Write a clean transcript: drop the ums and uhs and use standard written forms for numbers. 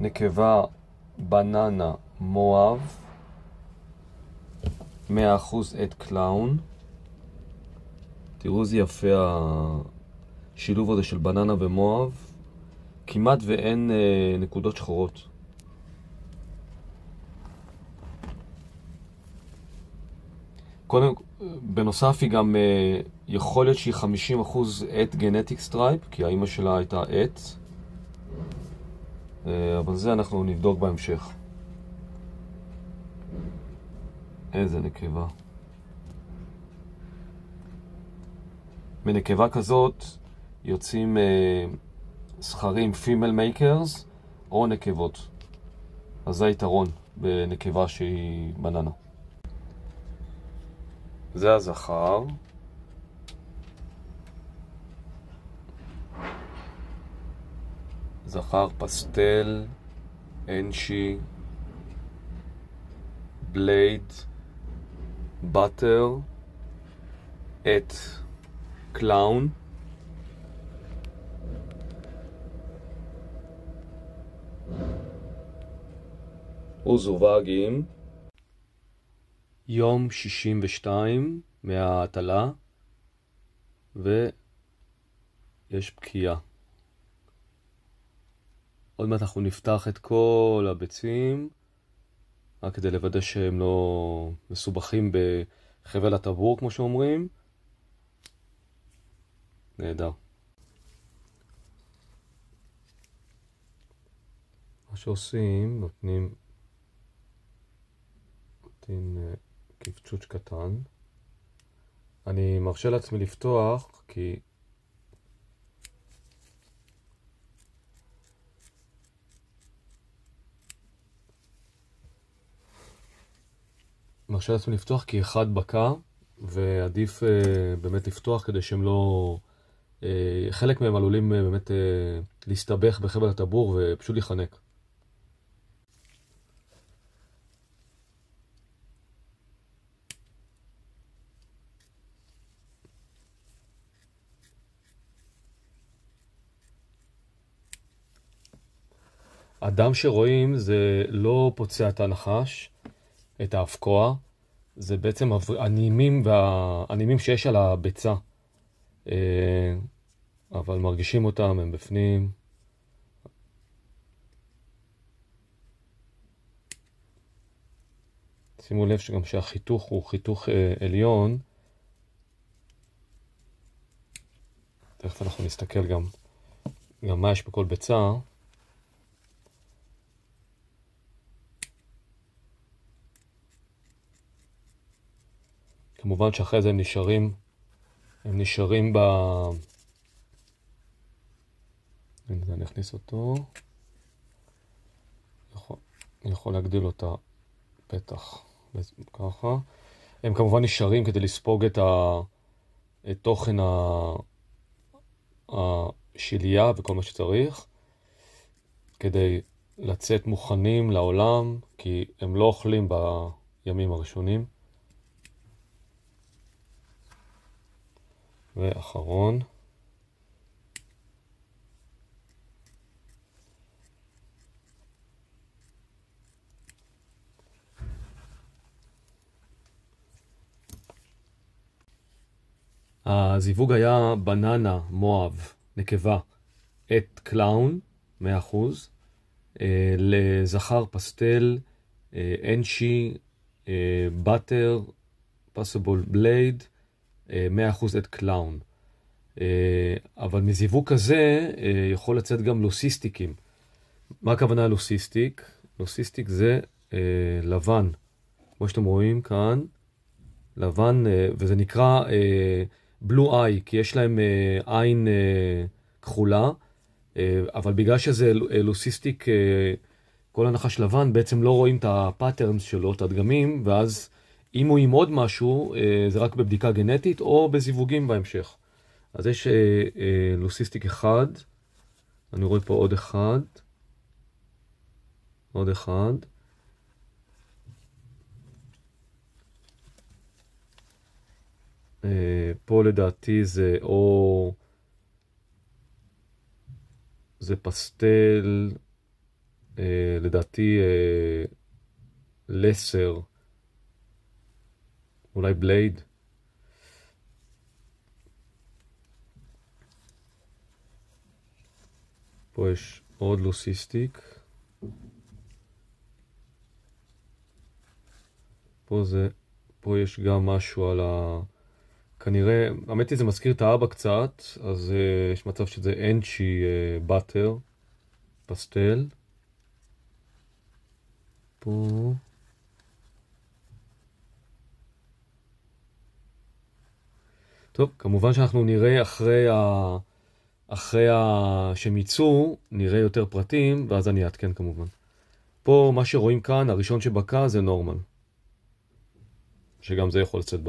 נקבה בננה מואב, 100% את קלאון. תראו איזה יפה השילוב הזה של בננה ומואב. כמעט ואין נקודות שחורות. קודם, בנוסף היא גם יכול להיות שהיא 50% את גנטיק סטרייפ, כי האמא שלה הייתה את. אבל זה אנחנו נבדוק בהמשך. איזה נקבה. מנקבה כזאת יוצאים זכרים female makers או נקבות. אז זה היתרון בנקבה שהיא בננה. זה הזכר. זכר פסטל, אנשי, בלייד, בטר, את קלאון. וזווגים. יום 62 מההטלה ויש פקיעה. עוד מעט אנחנו נפתח את כל הביצים רק כדי לוודא שהם לא מסובכים בחבל הטבור כמו שאומרים. נהדר. מה שעושים, נותנים קפצ'וץ' קטן. אני מרשה לעצמי לפתוח כי אחד בקע, ועדיף באמת לפתוח כדי שהם לא... חלק מהם עלולים באמת להסתבך בחבל הטבור ופשוט להיחנק. הדם שרואים זה לא פוצע את הנחש, את האבקוע, זה בעצם הנימים שיש על הביצה. אבל מרגישים אותם, הם בפנים. שימו לב שגם שהחיתוך הוא חיתוך עליון. תכף אנחנו נסתכל גם מה יש בכל ביצה. כמובן שאחרי זה הם נשארים אני נכניס אותו. אני יכול להגדיל אותה פתח ככה. הם כמובן נשארים כדי לספוג את תוכן השיליה וכל מה שצריך, כדי לצאת מוכנים לעולם, כי הם לא אוכלים בימים הראשונים. ואחרון. הזיווג היה בננה מואב, נקבה, את קלאון, 100%, לזכר פסטל, אנשי, בטר, פסבול בלייד, 100% את קלאון. אבל מזיווג כזה יכול לצאת גם לוסיסטיקים. מה הכוונה לוסיסטיק? לוסיסטיק זה לבן. כמו שאתם רואים כאן, לבן, וזה נקרא בלו איי, כי יש להם עין כחולה, אבל בגלל שזה לוסיסטיק, כל הנחש לבן, בעצם לא רואים את הפאטרנס שלו, את הדגמים, ואז אם הוא עם עוד משהו, זה רק בבדיקה גנטית או בזיווגים בהמשך. אז יש לוסיסטיק אחד, אני רואה פה עוד אחד, פה לדעתי זה זה פסטל, לדעתי לסר, אולי בלייד. פה יש עוד לוסיסטיק. פה יש גם משהו על כנראה, האמת היא זה מזכיר את האבא קצת, אז יש מצב שזה אנצ'י באטר, פסטל. פה. טוב, כמובן שאנחנו נראה אחרי שהם יצאו, נראה יותר פרטים, ואז אני אעדכן כמובן. פה מה שרואים כאן, הראשון שבקע זה נורמל. שגם זה יכול לצאת